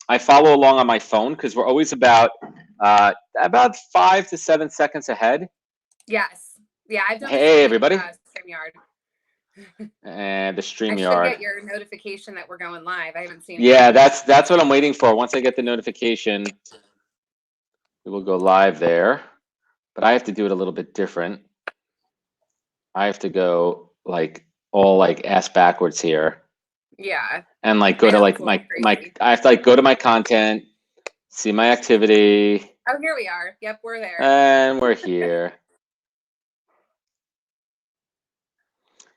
I follow along on my phone because we're always about 5 to 7 seconds ahead. Yes. Yeah, I've done Hey, everybody. StreamYard. And the I should StreamYard. get your notification that we're going live. I haven't seen it. Yeah, that's what I'm waiting for. Once I get the notification, we will go live there. But I have to do it a little bit different. I have to go like ass backwards here. Yeah. And like go to like my I have to like go to my content, see my activity. Oh, here we are. Yep, we're there. And we're here.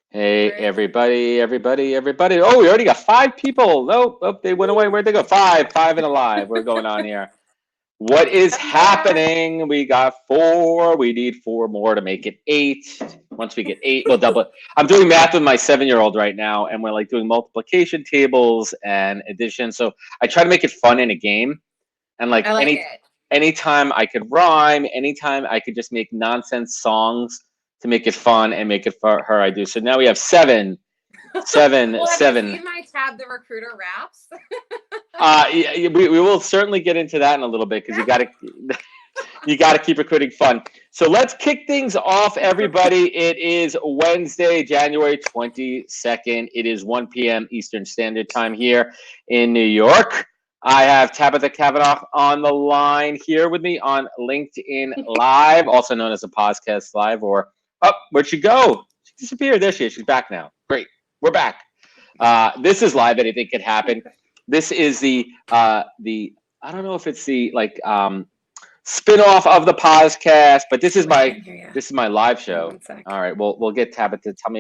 Hey, everybody. Oh, we already got 5 people. Nope, they went away. Where'd they go? 5 and alive. We're going on here. What is happening? We got 4. We need 4 more to make it 8. Once we get 8, we'll double it. I'm doing math with my 7-year-old right now, and we're like doing multiplication tables and addition. So I try to make it fun in a game. And like anytime I could rhyme, anytime I could just make nonsense songs to make it fun and make it for her, I do. So now we have 7. Well, have you seen my Tab the Recruiter raps? Yeah, we will certainly get into that in a little bit because you got to keep recruiting fun. So let's kick things off, everybody. It is Wednesday, January 22nd. It is 1 p.m. Eastern Standard Time here in New York. I have Tabitha Cavanagh on the line here with me on LinkedIn Live, also known as a podcast live, or where'd she go? She disappeared. There she is. She's back now. Great. We're back. This is live. Anything could happen. This is the I don't know if it's the spin-off of the podcast, but this is my live show. All right, we'll get Tabitha. Tell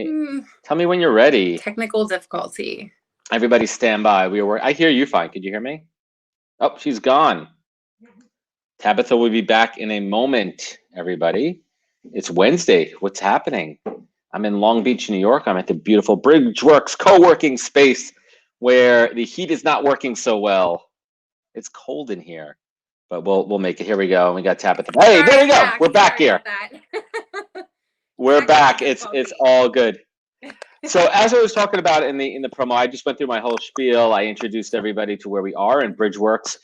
me when you're ready. Technical difficulty. Everybody stand by. I hear you fine. Could you hear me? Oh, she's gone. Tabitha will be back in a moment, everybody. It's Wednesday. What's happening? I'm in Long Beach, New York. I'm at the beautiful Bridgeworks co-working space where the heat is not working so well. It's cold in here, but we'll make it. Here we go. We got Tabitha. Hey, there we go. We're back here. We're back. It's all good. So as I was talking about in the promo, I just went through my whole spiel. I introduced everybody to where we are in Bridgeworks.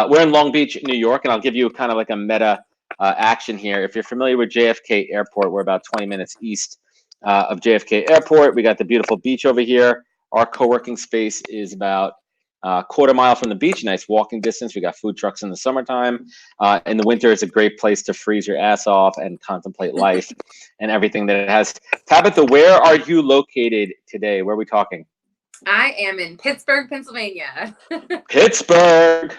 We're in Long Beach, New York, and I'll give you kind of like a meta action here. If you're familiar with JFK Airport, we're about 20 minutes east of JFK Airport. We got the beautiful beach over here. Our co-working space is about a quarter mile from the beach, nice walking distance. We got food trucks in the summertime. In the winter, it's a great place to freeze your ass off and contemplate life and everything that it has. Tabitha, where are you located today? Where are we talking? I am in Pittsburgh, Pennsylvania. Pittsburgh.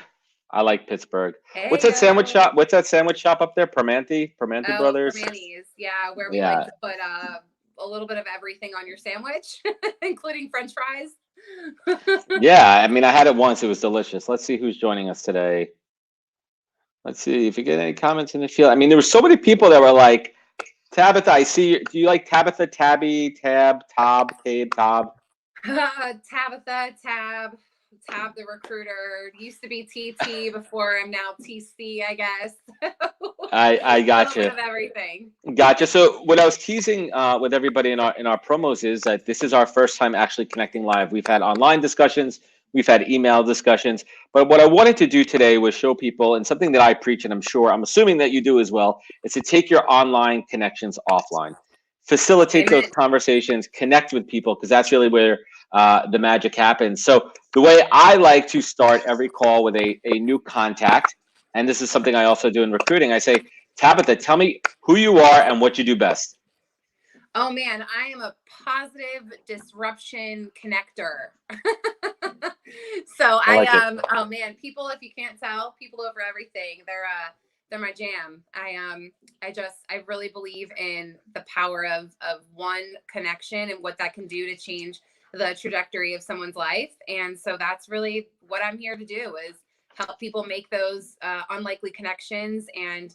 I like Pittsburgh. Hey, what's that sandwich shop? What's that sandwich shop up there? Permanente Brothers? Permante's, yeah, where we like to put a little bit of everything on your sandwich, including French fries. Yeah, I mean, I had it once. It was delicious. Let's see who's joining us today. Let's see if you get any comments in the field. I mean, there were so many people that were like, Tabitha, I see. Do you like Tabitha, Tabby, Tab, Tob, Tabe, Tob? Tabitha, Tab the Recruiter. Used to be TT before. I'm now TC, I guess. I got you. Of everything. Gotcha. So what I was teasing with everybody in our promos is that this is our first time actually connecting live. We've had online discussions, we've had email discussions, but what I wanted to do today was show people, and something that I preach, and I'm assuming that you do as well, is to take your online connections offline, facilitate those conversations, connect with people, because that's really where the magic happens. So the way I like to start every call with a new contact, and this is something I also do in recruiting, I say, Tabitha, tell me who you are and what you do best. Oh man, I am a positive disruption connector. So I am, oh man, people, if you can't tell, people over everything, they're my jam. I really believe in the power of one connection and what that can do to change the trajectory of someone's life. And so that's really what I'm here to do, is help people make those unlikely connections and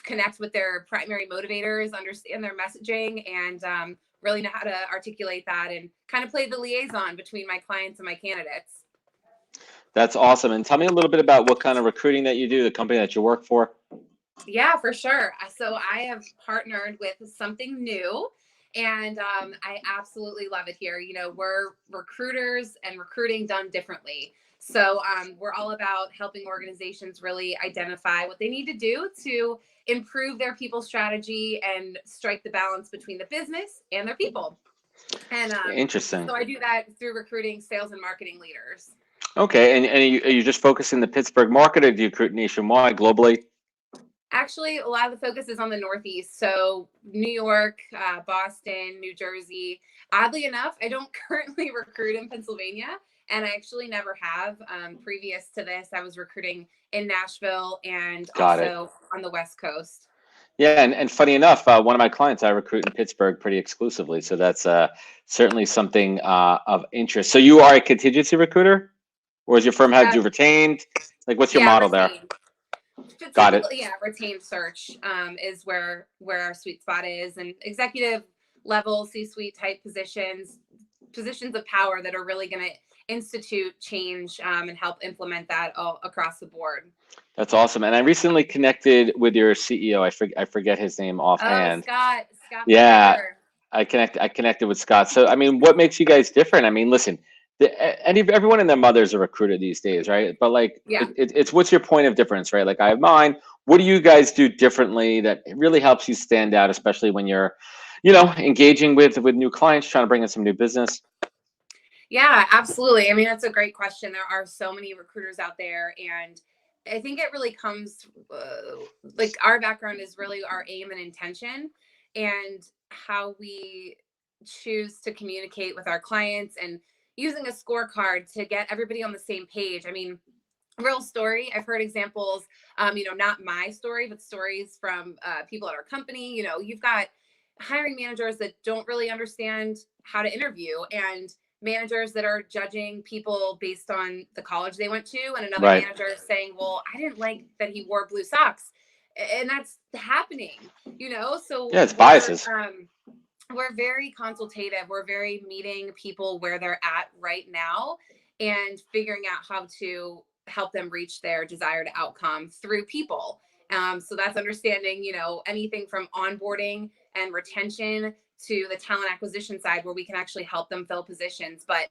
connect with their primary motivators, understand their messaging, and really know how to articulate that and kind of play the liaison between my clients and my candidates. That's awesome. And tell me a little bit about what kind of recruiting that you do, the company that you work for. Yeah, for sure. So I have partnered with something new, and I absolutely love it here. You know, we're recruiters and recruiting done differently. So we're all about helping organizations really identify what they need to do to improve their people strategy and strike the balance between the business and their people. And Interesting. so I do that through recruiting sales and marketing leaders. Okay, and are you just focusing the Pittsburgh market, or do you recruit nationwide, globally? Actually, a lot of the focus is on the Northeast. So New York, Boston, New Jersey. Oddly enough, I don't currently recruit in Pennsylvania, and I actually never have. Previous to this, I was recruiting in Nashville and Got it. also on the West Coast. Yeah, and funny enough, one of my clients I recruit in Pittsburgh pretty exclusively, so that's certainly something of interest. So you are a contingency recruiter, or is your firm had you retained? Like, what's your Yeah, model there? retained. Got it. Typically, yeah, retained search is where our sweet spot is, and executive level C-suite type positions of power that are really going to institute change and help implement that all across the board. That's awesome. And I recently connected with your CEO. I forget his name Oh, offhand. Scott. Yeah, Becker. I connected with Scott. So I mean, what makes you guys different? I mean, listen, everyone and their mother's a recruiter these days, right? But like, Yeah. it's what's your point of difference, right? Like, I have mine. What do you guys do differently that really helps you stand out, especially when you're, engaging with new clients, trying to bring in some new business? Yeah, absolutely. I mean, that's a great question. There are so many recruiters out there, and I think it really comes like our background is really our aim and intention, and how we choose to communicate with our clients, and using a scorecard to get everybody on the same page. I mean, real story. I've heard examples, not my story, but stories from people at our company. You've got hiring managers that don't really understand how to interview, and managers that are judging people based on the college they went to, and another Right. manager saying, well, I didn't like that he wore blue socks. And that's happening, so Yeah, it's biases. we're very consultative. We're very meeting people where they're at right now and figuring out how to help them reach their desired outcome through people. So that's understanding, anything from onboarding and retention to the talent acquisition side, where we can actually help them fill positions. But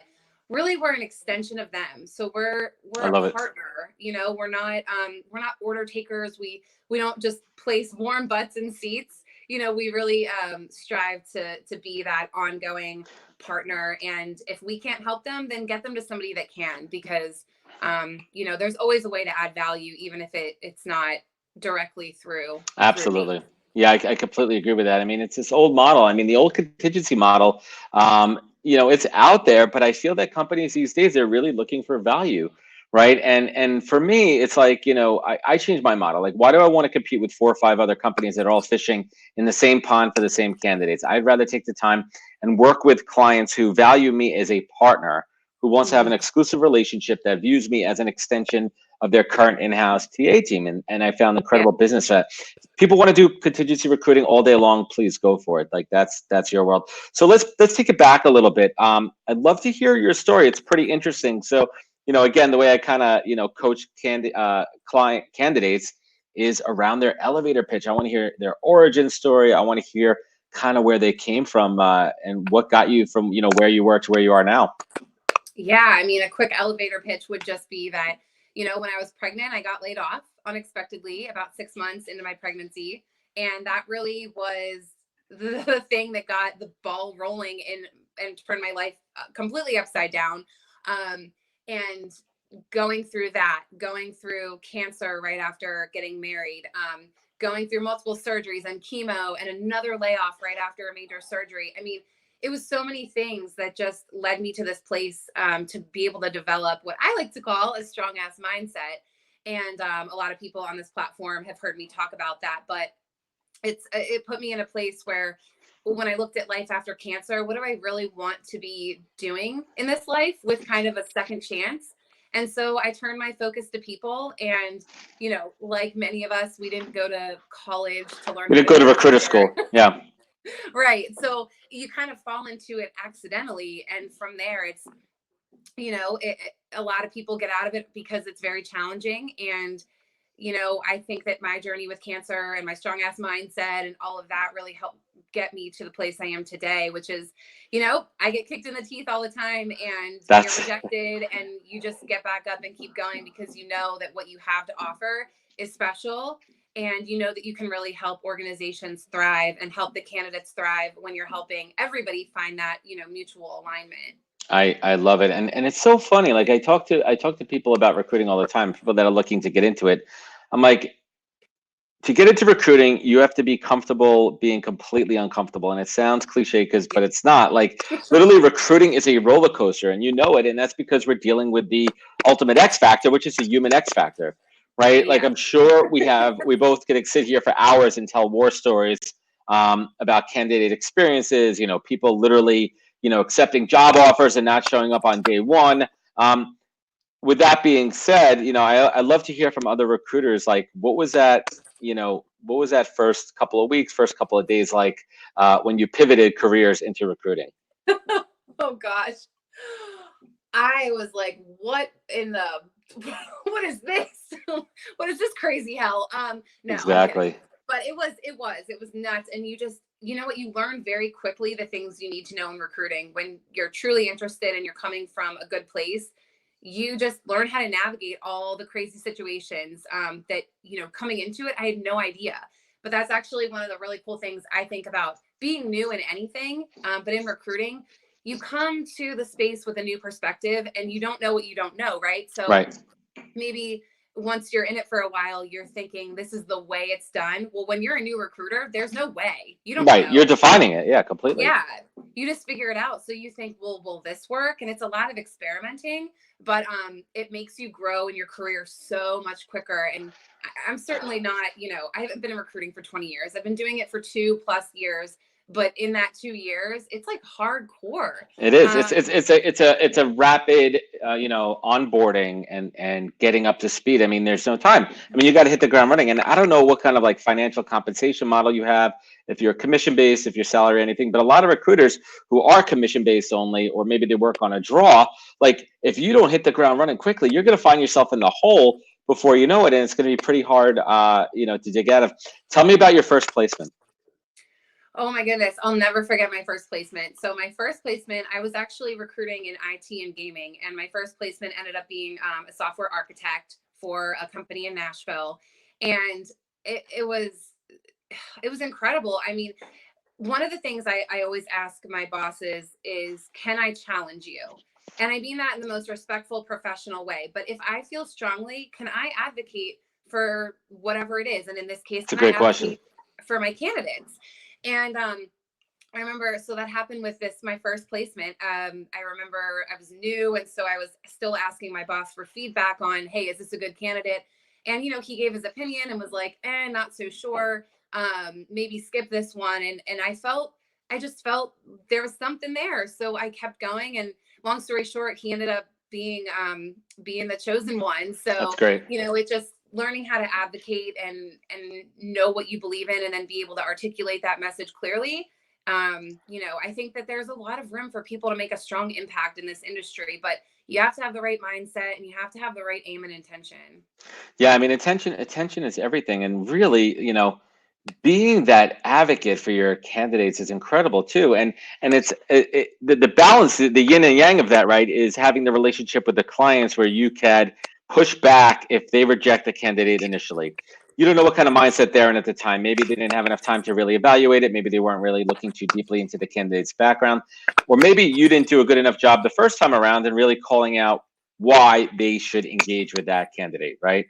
really, we're an extension of them. So we're I a love it. partner. We're not order takers. We don't just place warm butts in seats. We really strive to be that ongoing partner. And if we can't help them, then get them to somebody that can, because there's always a way to add value, even if it's not directly through Absolutely. me. Yeah, I completely agree with that. I mean, it's this old model. I mean, the old contingency model, it's out there, but I feel that companies these days, they're really looking for value, right? And for me, it's like, I changed my model. Like, why do I want to compete with 4 or 5 other companies that are all fishing in the same pond for the same candidates? I'd rather take the time and work with clients who value me as a partner, who wants to have an exclusive relationship, that views me as an extension of their current in-house TA team. And I found incredible business that people want to do contingency recruiting all day long. Please go for it. Like, that's your world. So let's take it back a little bit. I'd love to hear your story. It's pretty interesting. So, again, the way I kind of, coach client candidates is around their elevator pitch. I want to hear their origin story. I want to hear kind of where they came from and what got you from, where you were to where you are now. Yeah, I mean, a quick elevator pitch would just be that, when I was pregnant, I got laid off unexpectedly about 6 months into my pregnancy. And that really was the thing that got the ball rolling and turned my life completely upside down. And going through cancer right after getting married, going through multiple surgeries and chemo and another layoff right after a major surgery. I mean, it was so many things that just led me to this place to be able to develop what I like to call a strong ass mindset. And a lot of people on this platform have heard me talk about that, but it put me in a place where when I looked at life after cancer, what do I really want to be doing in this life with kind of a second chance? And so I turned my focus to people. And, like many of us, we didn't go to college to learn. We didn't go to recruiter school. Yeah. Right. So you kind of fall into it accidentally. And from there, it's, a lot of people get out of it because it's very challenging. And, I think that my journey with cancer and my strong ass mindset and all of that really helped get me to the place I am today, which is, I get kicked in the teeth all the time, and That's you're rejected, and you just get back up and keep going because you know that what you have to offer is special. And you know that you can really help organizations thrive and help the candidates thrive when you're helping everybody find that, mutual alignment. I love it. And it's so funny. Like I talk to people about recruiting all the time, people that are looking to get into it. I'm like, to get into recruiting, you have to be comfortable being completely uncomfortable. And it sounds cliche but it's not. Like literally recruiting is a roller coaster, and you know it. And that's because we're dealing with the ultimate X factor, which is the human X factor, right? Like Yeah. I'm sure we both could sit here for hours and tell war stories about candidate experiences, people literally, accepting job offers and not showing up on day one. With that being said, I love to hear from other recruiters. Like, what was that first couple of weeks, first couple of days like when you pivoted careers into recruiting? Oh gosh. I was like, what what is this? What is this crazy hell? No, Exactly. but it was nuts. And you know what, you learn very quickly the things you need to know in recruiting when you're truly interested and you're coming from a good place. You just learn how to navigate all the crazy situations that, coming into it, I had no idea. But that's actually one of the really cool things I think about being new in anything. But in recruiting, you come to the space with a new perspective and you don't know what you don't know, right? So right. Maybe once you're in it for a while, you're thinking this is the way it's done. Well, when you're a new recruiter, there's no way. You don't know. You're defining it. Yeah, completely. Yeah. You just figure it out. So you think, well, will this work? And it's a lot of experimenting, but it makes you grow in your career so much quicker. And I'm certainly not, I haven't been in recruiting for 20 years. I've been doing it for 2+ years. But in that 2 years, it's like hardcore. It is. It's a rapid, onboarding and getting up to speed. I mean, there's no time. I mean, you got to hit the ground running. And I don't know what kind of like financial compensation model you have, if you're commission based, if you're salary, anything. But a lot of recruiters who are commission based only, or maybe they work on a draw, like if you don't hit the ground running quickly, you're going to find yourself in the hole before you know it, and it's going to be pretty hard, to dig out of. Tell me about your first placement. Oh my goodness. I'll never forget my first placement. So my first placement, I was actually recruiting in IT and gaming. And my first placement ended up being a software architect for a company in Nashville. And it was incredible. I mean, one of the things I always ask my bosses is, can I challenge you? And I mean that in the most respectful, professional way. But if I feel strongly, can I advocate for whatever it is? And in this case, it's a great question for my candidates. And I remember, so that happened with my first placement. I remember I was new. And so I was still asking my boss for feedback on, hey, is this a good candidate? And, he gave his opinion and was like, not so sure. Maybe skip this one. And I just felt there was something there. So I kept going. And long story short, he ended up being the chosen one. So that's great. It just, learning how to advocate and know what you believe in and then be able to articulate that message clearly. I think that there's a lot of room for people to make a strong impact in this industry, but you have to have the right mindset and you have to have the right aim and intention. Yeah. I mean, attention is everything. And really, being that advocate for your candidates is incredible too. And it's the balance, the yin and yang of that, right, is having the relationship with the clients where you can push back if they reject the candidate initially. You don't know what kind of mindset they're in at the time. Maybe they didn't have enough time to really evaluate it. Maybe they weren't really looking too deeply into the candidate's background. Or maybe you didn't do a good enough job the first time around and really calling out why they should engage with that candidate, right?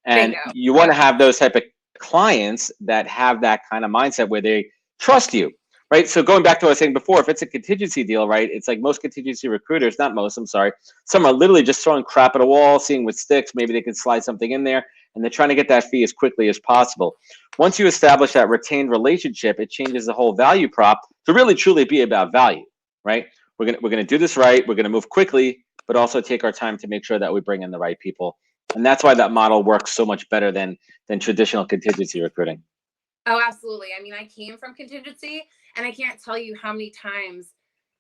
And you want to have those type of clients that have that kind of mindset where they trust you, right? So going back to what I was saying before, if it's a contingency deal, right, it's like most contingency recruiters, not most, I'm sorry, some are literally just throwing crap at a wall, seeing what sticks. Maybe they could slide something in there, and they're trying to get that fee as quickly as possible. Once you establish that retained relationship, it changes the whole value prop to really truly be about value, right? We're gonna do this right. We're gonna move quickly, but also take our time to make sure that we bring in the right people. And that's why that model works so much better than traditional contingency recruiting. Oh, absolutely. I mean, I came from contingency, and I can't tell you how many times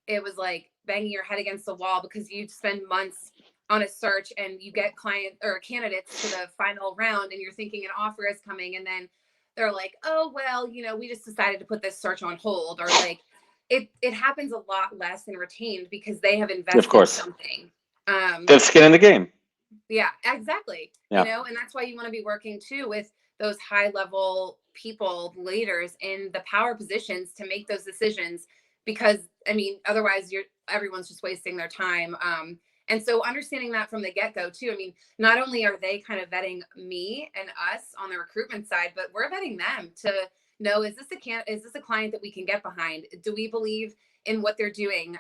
it was like banging your head against the wall because you spend months on a search and you get client or candidates to the final round and you're thinking an offer is coming, and then they're like, oh, well, we just decided to put this search on hold, or like it happens a lot less in retained because they have Of invested course. something. They have skin in the game. Yeah, exactly. Yeah. And that's why you want to be working too with those high level people, leaders in the power positions to make those decisions, because otherwise everyone's just wasting their time. And so understanding that from the get-go too, not only are they kind of vetting me and us on the recruitment side, but we're vetting them to know, is this a client that we can get behind? Do we believe in what they're doing?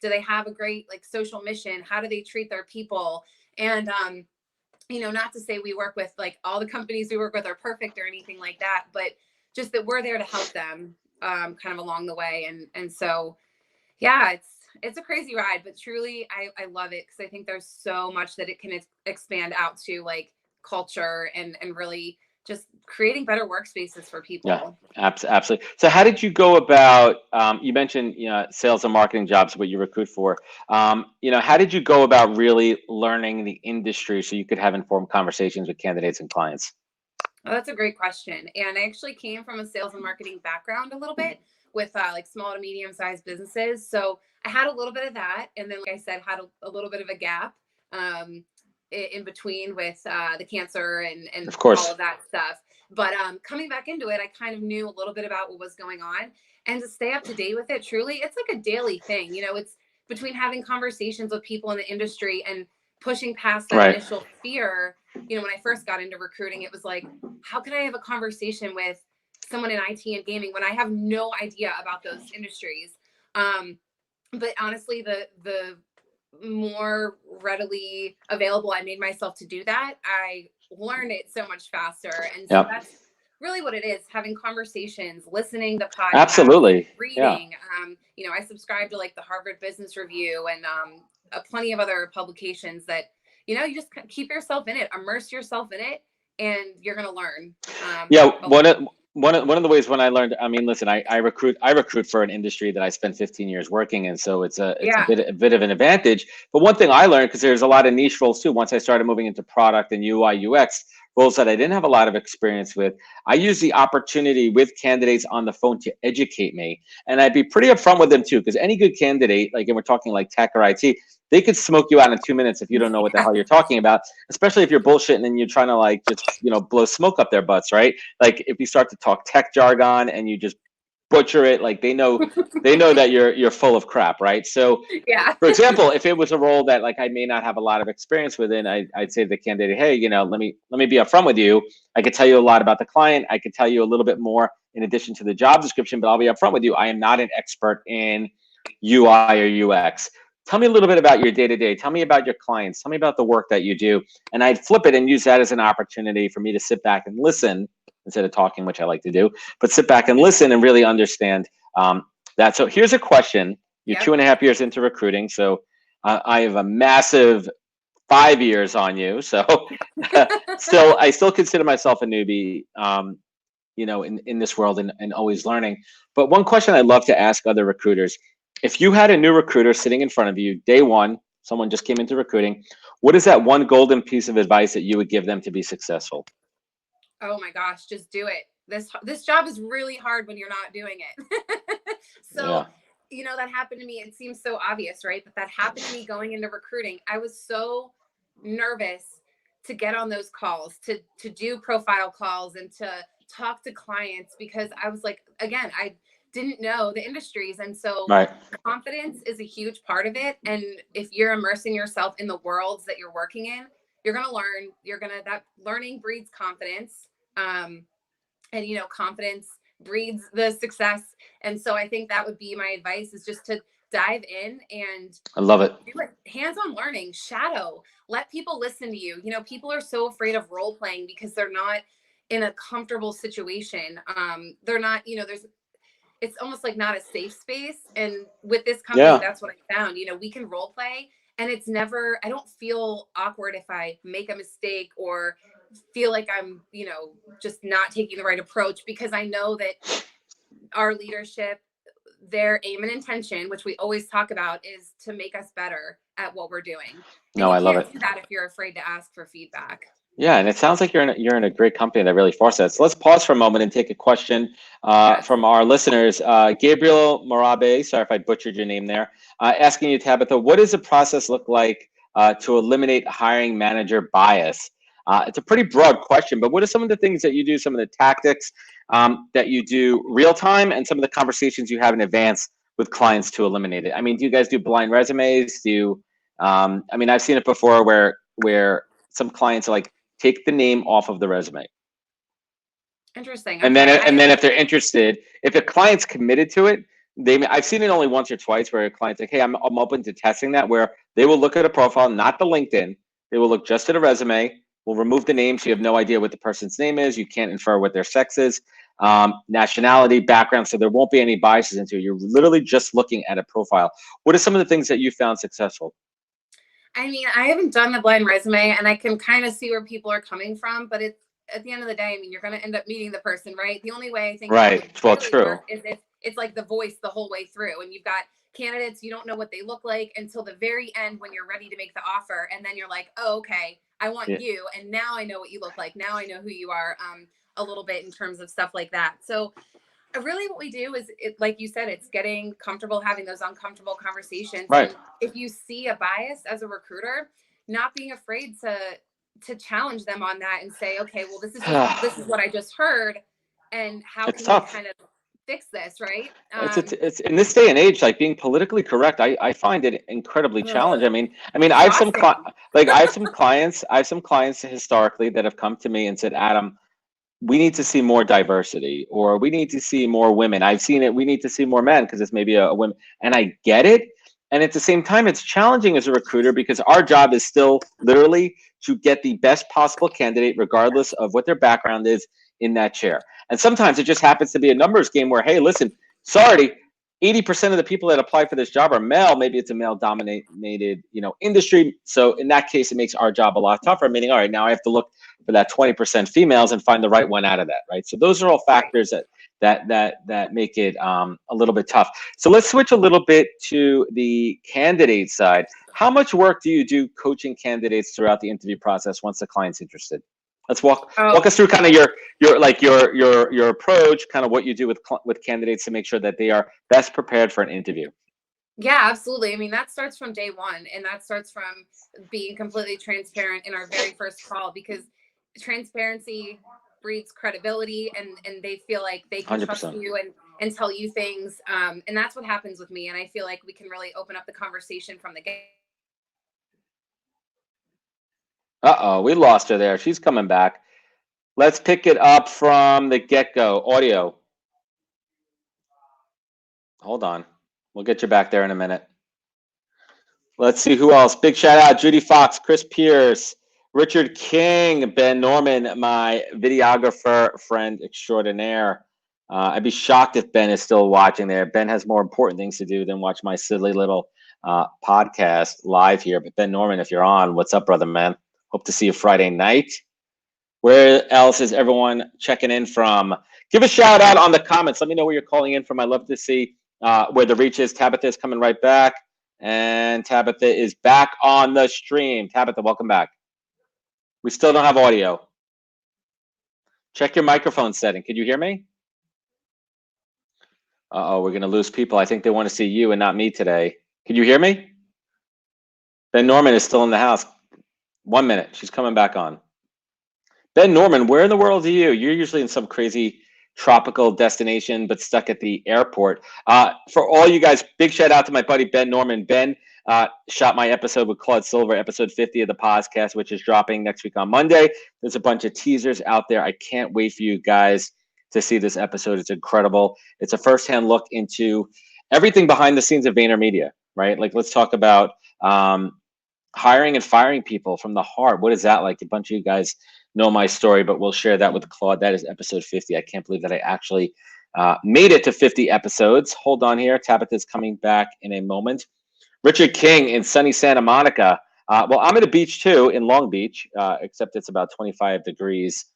Do they have a great social mission? How do they treat their people? And not to say we work with all the companies we work with are perfect or anything like that, but just that we're there to help them kind of along the way. And so, yeah, it's a crazy ride, but truly I love it, because I think there's so much that it can expand out to, culture and really just creating better workspaces for people. Yeah, absolutely. So how did you go about, you mentioned, sales and marketing jobs, what you recruit for, how did you go about really learning the industry so you could have informed conversations with candidates and clients? Oh, that's a great question. And I actually came from a sales and marketing background a little bit with small to medium sized businesses. So I had a little bit of that. And then, like I said, had a little bit of a gap in between with the cancer and Of course. all of that stuff. But coming back into it, I kind of knew a little bit about what was going on, and to stay up to date with it, truly, it's like a daily thing. It's between having conversations with people in the industry and pushing past that Right. initial fear. When I first got into recruiting, it was like, how can I have a conversation with someone in IT and gaming when I have no idea about those industries? But honestly, the more readily available I made myself to do that, I learned it so much faster. And so that's really what it is: having conversations, listening to podcasts, Absolutely. reading. I subscribe to the Harvard Business Review and plenty of other publications that you just keep yourself in it, immerse yourself in it, and you're going to learn. One of the ways when I learned, listen, I recruit for an industry that I spent 15 years working in, so it's a bit of an advantage. But one thing I learned, because there's a lot of niche roles too, once I started moving into product and UI UX roles that I didn't have a lot of experience with, I use the opportunity with candidates on the phone to educate me, and I'd be pretty upfront with them too, because any good candidate, and we're talking tech or IT, they could smoke you out in 2 minutes if you don't know what the hell you're talking about, especially if you're bullshitting and you're trying to just blow smoke up their butts, right? If you start to talk tech jargon and you just butcher it, they know that you're full of crap, right? So yeah. For example, if it was a role that I may not have a lot of experience within, I'd say to the candidate, hey, let me be upfront with you. I could tell you a lot about the client. I could tell you a little bit more in addition to the job description, but I'll be upfront with you. I am not an expert in UI or UX. Tell me a little bit about your day-to-day. Tell me about your clients. Tell me about the work that you do. And I'd flip it and use that as an opportunity for me to sit back and listen instead of talking, which I like to do, but sit back and listen and really understand that. So here's a question. You're 2.5 years into recruiting. So I have a massive 5 years on you. So I still consider myself a newbie, in this world and always learning. But one question I'd love to ask other recruiters: if you had a new recruiter sitting in front of you, day one, someone just came into recruiting, what is that one golden piece of advice that you would give them to be successful? Oh my gosh, just do it. This job is really hard when you're not doing it. So, that happened to me. It seems so obvious, right? But that happened to me going into recruiting. I was so nervous to get on those calls, to do profile calls and to talk to clients, because I was again, I didn't know the industries. And so confidence is a huge part of it. And if you're immersing yourself in the worlds that you're working in, you're going to learn. That learning breeds confidence. And confidence breeds the success. And so I think that would be my advice, is just to dive in and I love it. Do it. Hands-on learning, shadow, let people listen to you. People are so afraid of role playing because they're not in a comfortable situation. They're not, it's almost not a safe space. And with this company, that's what I found. We can role play, and it's never, I don't feel awkward if I make a mistake or feel like I'm, just not taking the right approach, because I know that our leadership, their aim and intention, which we always talk about, is to make us better at what we're doing. And I love it. You can't do that if you're afraid to ask for feedback. Yeah, and it sounds like you're in a great company that really fosters that. So let's pause for a moment and take a question Yes. from our listeners. Gabriel Morabe, sorry if I butchered your name there, asking you, Tabitha, what does the process look like to eliminate hiring manager bias? It's a pretty broad question, but what are some of the things that you do, some of the tactics that you do real time, and some of the conversations you have in advance with clients to eliminate it? I mean, do you guys do blind resumes? Do you, I mean, I've seen it before where some clients are like, take the name off of the resume. Interesting. And Okay. then if they're interested, if a client's committed to it, I've seen it only once or twice where a client's like, hey, I'm open to testing that, where they will look at a profile, not the LinkedIn. They will look just at a resume. We'll remove the name, so you have no idea what the person's name is. You can't infer what their sex is, nationality, background, so there won't be any biases into it. You're literally just looking at a profile. What are some of the things that you found successful? I mean, I haven't done the blind resume, and I can kind of see where people are coming from, but it's at the end of the day, I mean, you're going to end up meeting the person, right? The only way I think that would Right. Well, really work true. is if it's like the voice the whole way through, and you've got candidates, you don't know what they look like until the very end when you're ready to make the offer, and then you're like, oh, okay, I want Yeah. you, and now I know what you look like. Now I know who you are, a little bit in terms of stuff like that. So really what we do is, like you said, it's getting comfortable having those uncomfortable conversations. Right. And if you see a bias as a recruiter, not being afraid to challenge them on that and say, okay, well, this is what I just heard, and how It's can we tough. kind of fix this, right? It's in this day and age, like being politically correct, I find it incredibly challenging. I mean, Exhausting. I have some clients historically that have come to me and said, Adam, we need to see more diversity, or we need to see more women. I've seen it. We need to see more men because it's maybe a women, and I get it. And at the same time, it's challenging as a recruiter because our job is still literally to get the best possible candidate, regardless of what their background is, in that chair. And sometimes it just happens to be a numbers game where, hey, listen, sorry, 80% of the people that apply for this job are male. Maybe it's a male dominated, industry. So in that case, it makes our job a lot tougher, meaning, all right, now I have to look for that 20% females and find the right one out of that, right? So those are all factors that make it a little bit tough. So let's switch a little bit to the candidate side. How much work do you do coaching candidates throughout the interview process once the client's interested? Let's walk us through kind of your approach, kind of what you do with candidates to make sure that they are best prepared for an interview. Yeah, absolutely. I mean, that starts from day one, and that starts from being completely transparent in our very first call, because transparency breeds credibility, and they feel like they can trust 100%. you and tell you things. And that's what happens with me. And I feel like we can really open up the conversation from the get. Uh-oh, we lost her there. She's coming back. Let's pick it up from the get-go. Audio. Hold on. We'll get you back there in a minute. Let's see who else. Big shout out, Judy Fox, Chris Pierce, Richard King, Ben Norman, my videographer friend extraordinaire. I'd be shocked if Ben is still watching there. Ben has more important things to do than watch my silly little podcast live here. But Ben Norman, if you're on, what's up, brother, man? Hope to see you Friday night. Where else is everyone checking in from? Give a shout out on the comments. Let me know where you're calling in from. I'd love to see where the reach is. Tabitha is coming right back. And Tabitha is back on the stream. Tabitha, welcome back. We still don't have audio. Check your microphone setting. Can you hear me? Uh-oh, we're going to lose people. I think they want to see you and not me today. Can you hear me? Ben Norman is still in the house. 1 minute. She's coming back on. Ben Norman, where in the world are you? You're usually in some crazy tropical destination, but stuck at the airport. For all you guys, big shout out to my buddy Ben Norman. Ben shot my episode with Claude Silver, episode 50 of the podcast, which is dropping next week on Monday. There's a bunch of teasers out there. I can't wait for you guys to see this episode. It's incredible. It's a firsthand look into everything behind the scenes of VaynerMedia, right? Like, let's talk about hiring and firing people from the heart. What is that like? A bunch of you guys know my story, but we'll share that with Claude. That is episode 50. I can't believe that I actually made it to 50 episodes. Hold on here. Tabitha's coming back in a moment. Richard King in sunny Santa Monica. Well, I'm at a beach too in Long Beach, except it's about 25 degrees.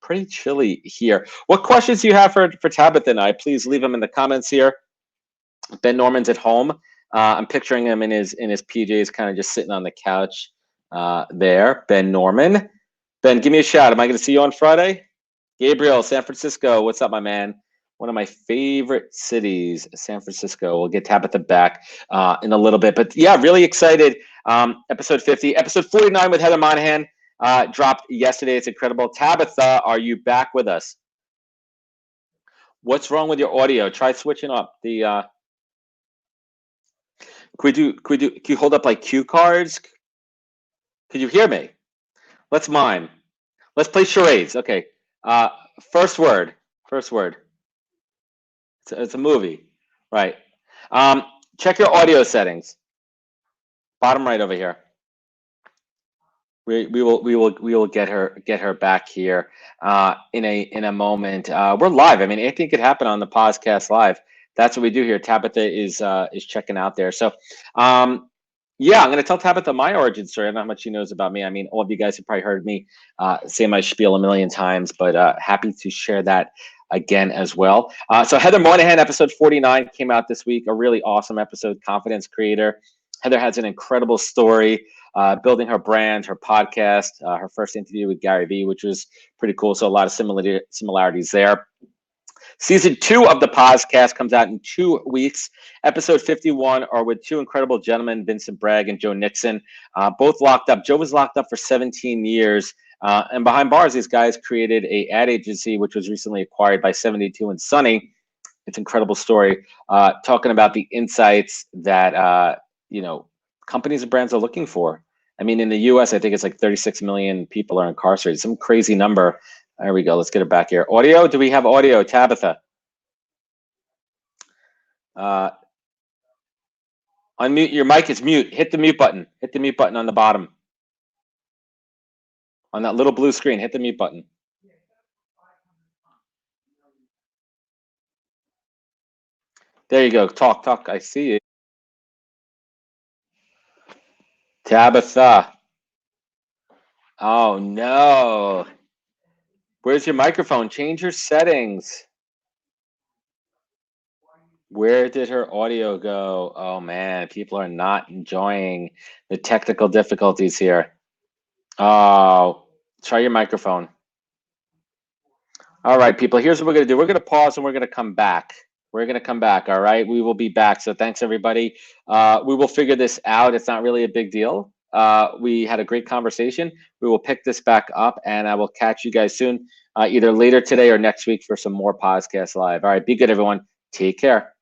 Pretty chilly here. What questions do you have for Tabitha and I? Please leave them in the comments here. Ben Norman's at home. I'm picturing him in his PJs, kind of just sitting on the couch there. Ben Norman. Ben, give me a shout. Am I going to see you on Friday? Gabriel, San Francisco. What's up, my man? One of my favorite cities, San Francisco. We'll get Tabitha back in a little bit. But yeah, really excited. Episode 50. Episode 49 with Heather Monahan dropped yesterday. It's incredible. Tabitha, are you back with us? What's wrong with your audio? Try switching up the. Can you hold up like cue cards? Can you hear me? Let's mime. Let's play charades. Okay. First word. It's a movie, right? Check your audio settings. Bottom right over here. We will get her back here in a moment. We're live. I mean, anything could happen on the podcast live. That's what we do here. Tabitha is checking out there. So yeah, I'm going to tell Tabitha my origin story. I don't know how much she knows about me. I mean, all of you guys have probably heard me say my spiel a million times, but happy to share that again as well. So Heather Monahan, episode 49 came out this week. A really awesome episode, confidence creator. Heather has an incredible story, building her brand, her podcast, her first interview with Gary Vee, which was pretty cool. So a lot of similarities there. Season 2 of the podcast comes out in 2 weeks. Episode 51 are with two incredible gentlemen, Vincent Bragg and Joe Nixon, both locked up. Joe was locked up for 17 years. And behind bars, these guys created a ad agency, which was recently acquired by 72 and Sunny. It's an incredible story, talking about the insights that companies and brands are looking for. I mean, in the U.S., I think it's like 36 million people are incarcerated. Some crazy number. There we go. Let's get it back here. Audio? Do we have audio, Tabitha? Unmute your mic. It's mute. Hit the mute button. Hit the mute button on the bottom. On that little blue screen, hit the mute button. There you go. Talk. I see you. Tabitha. Oh, no. Where's your microphone? Change your settings. Where did her audio go? Oh, man. People are not enjoying the technical difficulties here. Oh, try your microphone. All right, people. Here's what we're going to do. We're going to pause and we're going to come back. All right. We will be back. So thanks, everybody. We will figure this out. It's not really a big deal. We had a great conversation. We will pick this back up and I will catch you guys soon, either later today or next week for some more podcasts live. All right. Be good, everyone. Take care.